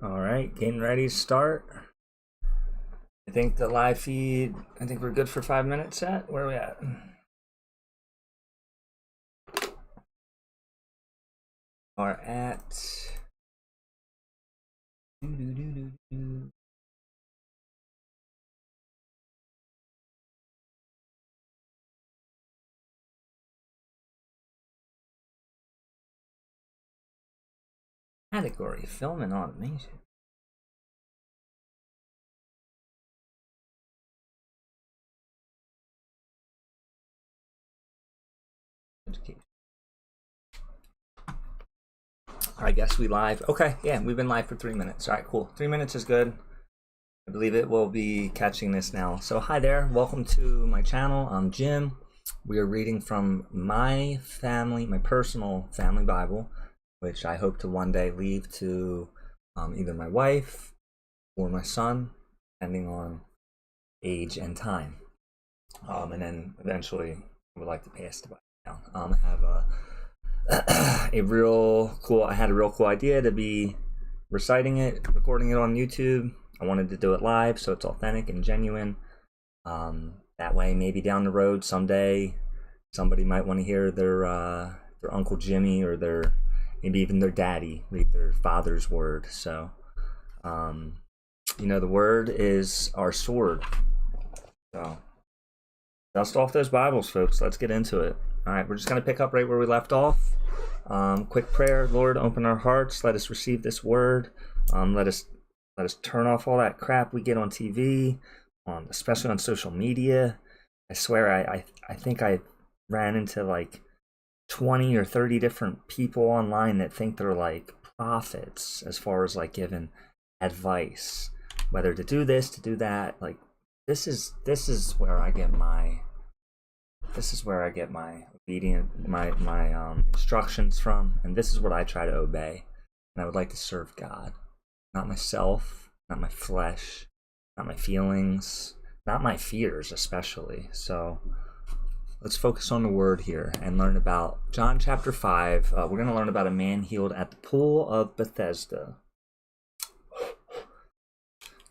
All right, getting ready to start. I think the live feed, I think we're good for 5 minutes set. Where are we at? Are at category film and automation. Education. I guess we live. Okay, yeah, we've been live for 3 minutes. All right, cool. 3 minutes is good. I believe it will be catching this now. So hi there, welcome to my channel. I'm Jim. We are reading from my personal family Bible, which I hope to one day leave to either my wife or my son, depending on age and time. And then eventually I would like to pass the Bible down. I have I had a real cool idea to be reciting it, recording it on YouTube. I wanted to do it live so it's authentic and genuine. That way, maybe down the road someday, somebody might want to hear their Uncle Jimmy or maybe even their daddy read their father's word. So, the word is our sword. So, dust off those Bibles, folks. Let's get into it. All right, we're just going to pick up right where we left off. Quick prayer. Lord, open our hearts. Let us receive this word. Let us turn off all that crap we get on TV, especially on social media. I swear, I think I ran into like 20 or 30 different people online that think they're like prophets as far as like giving advice, whether to do this, to do that. Like this is where I get my instructions from, and this is what I try to obey. And I would like to serve God, not myself, not my flesh, not my feelings, not my fears especially. So let's focus on the word here and learn about John chapter 5. We're going to learn about a man healed at the pool of Bethesda.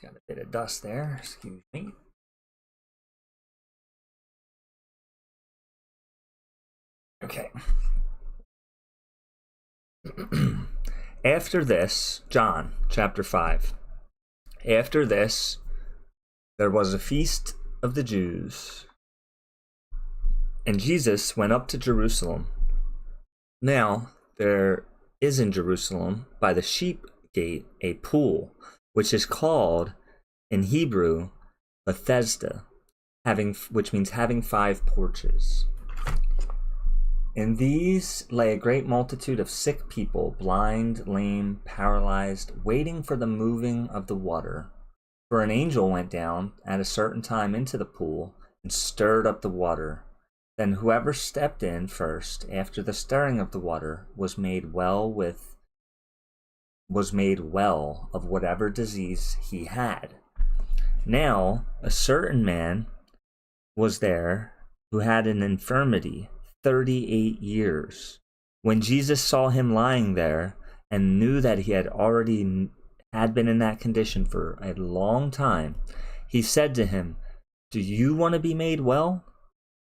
Got a bit of dust there, excuse me. Okay. After this, John chapter 5. After this, there was a feast of the Jews, and Jesus went up to Jerusalem. Now, there is in Jerusalem by the sheep gate a pool, which is called in Hebrew Bethesda, which means having 5 porches. In these lay a great multitude of sick people, blind, lame, paralyzed, waiting for the moving of the water. For an angel went down at a certain time into the pool and stirred up the water. Then whoever stepped in first after the stirring of the water was made well of whatever disease he had. Now a certain man was there who had an infirmity 38 years. When Jesus saw him lying there and knew that he had been in that condition for a long time, he said to him, "Do you want to be made well?"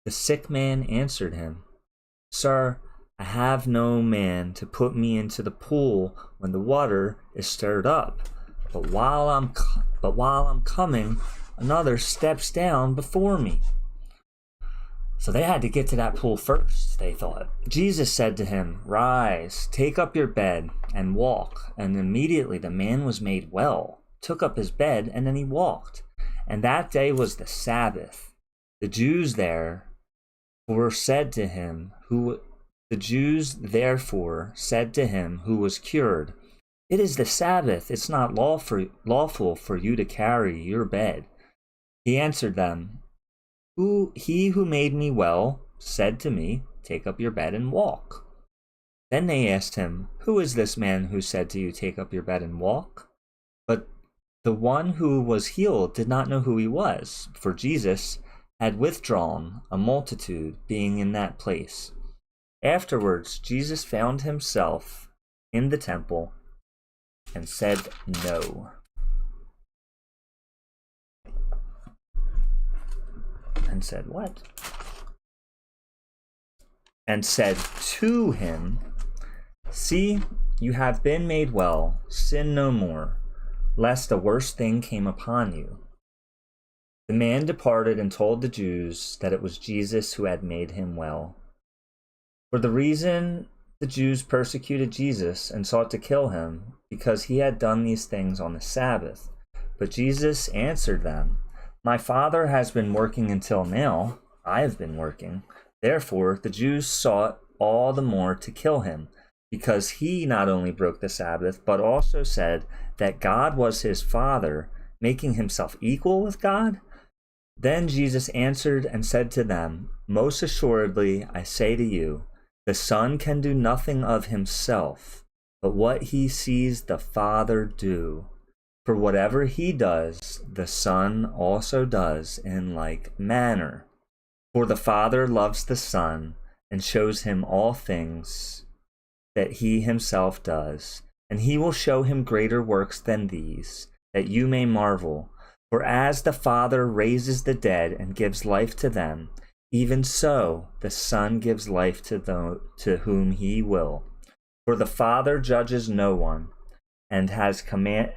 The sick man answered him, "Sir, I have no man to put me into the pool when the water is stirred up. But while I'm coming, another steps down before me." So they had to get to that pool first, they thought. Jesus said to him, "Rise, take up your bed and walk." And immediately the man was made well, took up his bed, and then he walked. And that day was the Sabbath. The Jews therefore said to him who was cured, "It is the Sabbath. It's not lawful for you to carry your bed." He answered them, He who made me well said to me, "Take up your bed and walk." Then they asked him, "Who is this man who said to you, 'Take up your bed and walk'?" But the one who was healed did not know who he was, for Jesus had withdrawn, a multitude being in that place. Afterwards, Jesus found himself in the temple, and said no. And said what? And said to him, see, you have been made well, sin no more, lest a worse thing came upon you. The man departed and told the Jews that it was Jesus who had made him well. For the reason the Jews persecuted Jesus and sought to kill him, because he had done these things on the Sabbath. But Jesus answered them, my Father has been working until now. I have been working. Therefore, the Jews sought all the more to kill him, because he not only broke the Sabbath, but also said that God was his Father, making himself equal with God. Then Jesus answered and said to them, most assuredly, I say to you, the Son can do nothing of himself, but what he sees the Father do. For whatever he does, the Son also does in like manner. For the Father loves the Son and shows him all things that he himself does, and he will show him greater works than these, that you may marvel. For as the Father raises the dead and gives life to them, even so the Son gives life to whom he will. For the Father judges no one, and has committed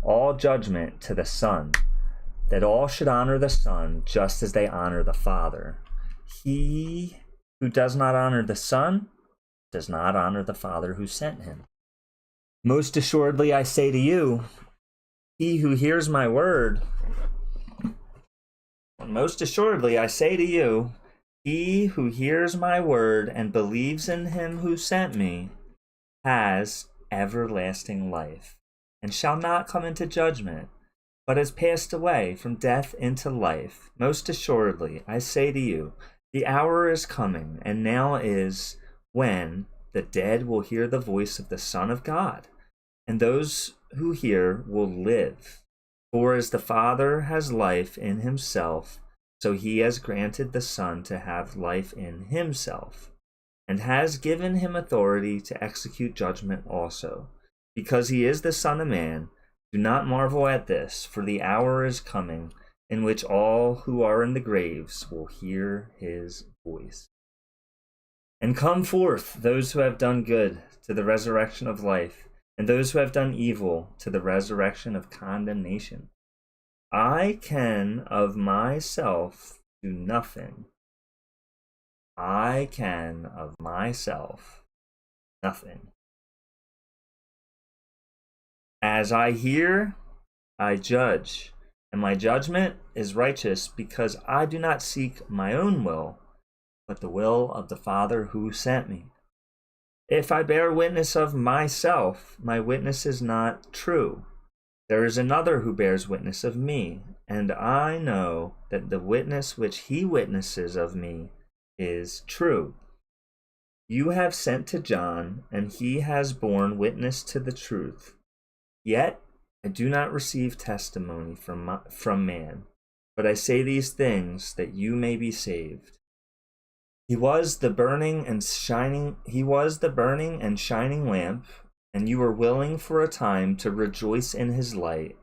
all judgment to the Son, that all should honor the Son just as they honor the Father. He who does not honor the Son does not honor the Father who sent him. Most assuredly I say to you, he who hears my word, most assuredly I say to you, he who hears my word and believes in him who sent me has everlasting life, and shall not come into judgment, but has passed away from death into life. Most assuredly, I say to you, the hour is coming, and now is, when the dead will hear the voice of the Son of God, and those who hear will live. For as the Father has life in himself, so he has granted the Son to have life in himself, and has given him authority to execute judgment also. Because he is the Son of Man, do not marvel at this, for the hour is coming in which all who are in the graves will hear his voice. And come forth those who have done good to the resurrection of life, and those who have done evil to the resurrection of condemnation. I can of myself do nothing. I can of myself nothing. As I hear, I judge, and my judgment is righteous, because I do not seek my own will, but the will of the Father who sent me. If I bear witness of myself, my witness is not true. There is another who bears witness of me, and I know that the witness which he witnesses of me is true. You have sent to John, and he has borne witness to the truth. Yet I do not receive testimony from man, but I say these things that you may be saved. He was the burning and shining lamp, and you were willing for a time to rejoice in his light.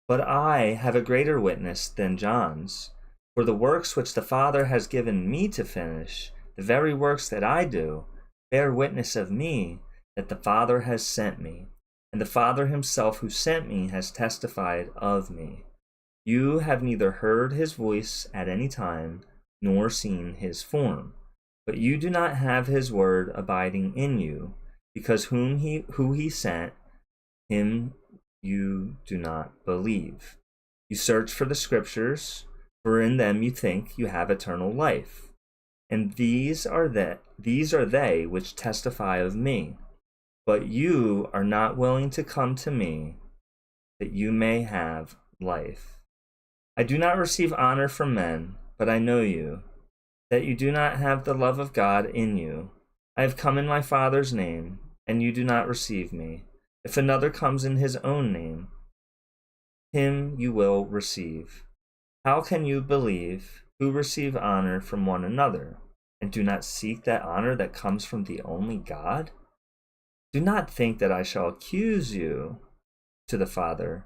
But I have a greater witness than John's, for the works which the Father has given me to finish, the very works that I do, bear witness of me that the Father has sent me, and the Father himself who sent me has testified of me. You have neither heard his voice at any time, nor seen his form, but you do not have his word abiding in you, because who he sent, him you do not believe. You search for the scriptures, for in them you think you have eternal life. And these are they which testify of me. But you are not willing to come to me, that you may have life. I do not receive honor from men, but I know you, that you do not have the love of God in you. I have come in my Father's name, and you do not receive me. If another comes in his own name, him you will receive. How can you believe who receive honor from one another, and do not seek that honor that comes from the only God? Do not think that I shall accuse you to the Father.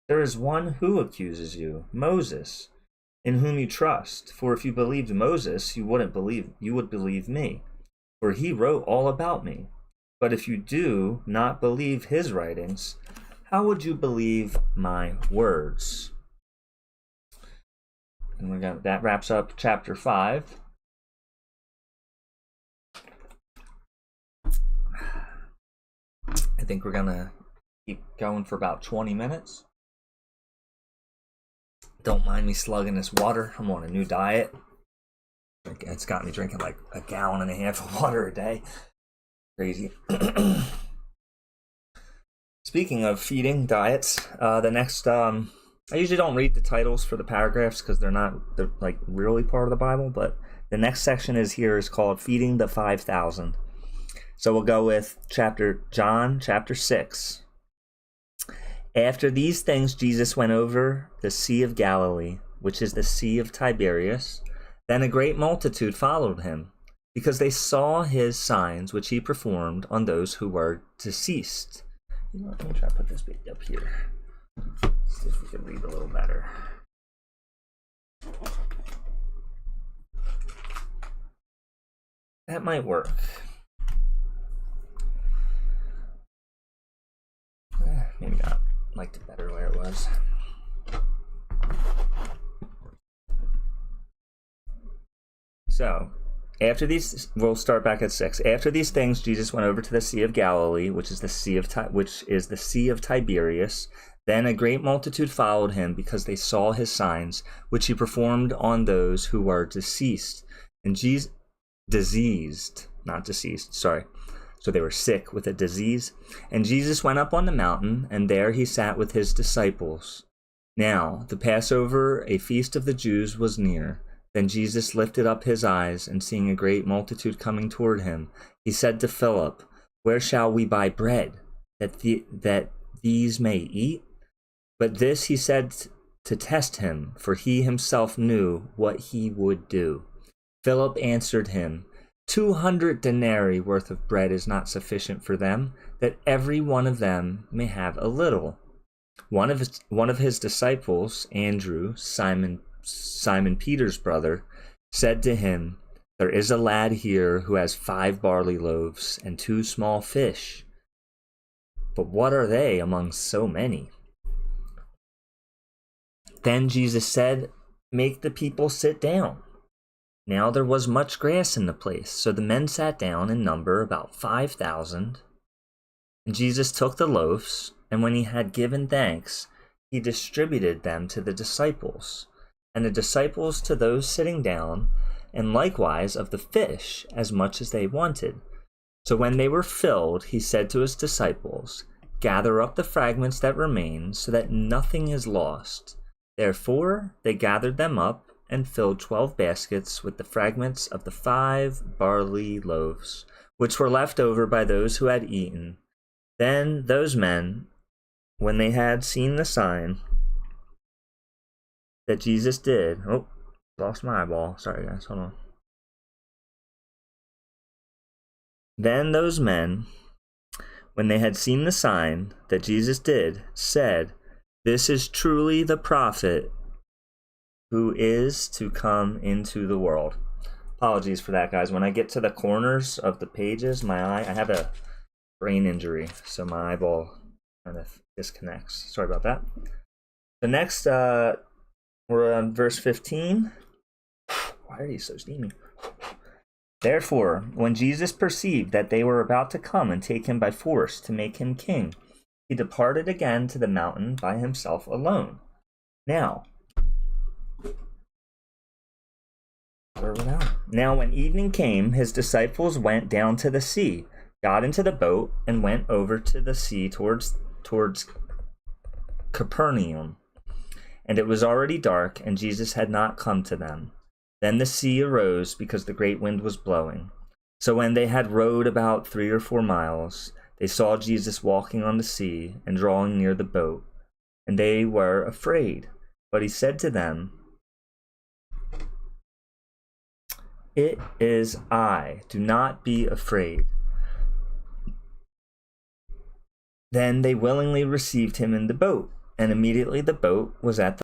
There is one who accuses you, Moses, in whom you trust. For if you believed Moses, you would believe me, for he wrote all about me. But if you do not believe his writings, how would you believe my words? And that wraps up chapter 5. I think we're gonna keep going for about 20 minutes. Don't mind me slugging this water. I'm on a new diet. It's got me drinking like a gallon and a half of water a day. Crazy. Speaking of feeding diets, the next I usually don't read the titles for the paragraphs because they're like really part of the Bible, but the next section is called Feeding the 5,000. So we'll go with John chapter 6. After these things, Jesus went over the Sea of Galilee, which is the Sea of Tiberias. Then a great multitude followed him, because they saw his signs which he performed on those who were deceased. You know what, let me try to put this baby up here. See if we can read a little better. That might work. Maybe not. Liked it better where it was. So, after these, we'll start back at 6. After these things, Jesus went over to the Sea of Galilee, which is the Sea of Tiberias. Then a great multitude followed him, because they saw his signs, which he performed on those who were deceased. And diseased, not deceased. Sorry. So they were sick with a disease. And Jesus went up on the mountain, and there he sat with his disciples. Now the Passover, a feast of the Jews, was near. Then Jesus lifted up his eyes, and seeing a great multitude coming toward him, he said to Philip, "Where shall we buy bread, that these may eat?" But this he said to test him, for he himself knew what he would do. Philip answered him, 200 denarii worth of bread is not sufficient for them, that every one of them may have a little. One of his disciples, Andrew, Simon Peter's brother, said to him, "There is a lad here who has 5 barley loaves and 2 small fish. But what are they among so many?" Then Jesus said, "Make the people sit down." Now there was much grass in the place, so the men sat down in number about 5,000. And Jesus took the loaves, and when he had given thanks, he distributed them to the disciples, and the disciples to those sitting down, and likewise of the fish as much as they wanted. So when they were filled, he said to his disciples, "Gather up the fragments that remain, so that nothing is lost." Therefore they gathered them up, and filled 12 baskets with the fragments of the 5 barley loaves, which were left over by those who had eaten. Then those men, when they had seen the sign that Jesus did, lost my eyeball. Sorry guys, hold on. Then those men, when they had seen the sign that Jesus did, said, "This is truly the prophet who is to come into the world." Apologies for that, guys. When I get to the corners of the pages, I have a brain injury, so my eyeball kind of disconnects. Sorry about that. The next, we're on verse 15. Why are these so steamy? Therefore, when Jesus perceived that they were about to come and take him by force to make him king, he departed again to the mountain by himself alone. Now, when evening came, his disciples went down to the sea, got into the boat, and went over to the sea towards Capernaum. And it was already dark, and Jesus had not come to them. Then the sea arose, because the great wind was blowing. So when they had rowed about 3 or 4 miles, they saw Jesus walking on the sea and drawing near the boat. And they were afraid. But he said to them, "It is I. Do not be afraid." Then they willingly received him in the boat, and immediately the boat was at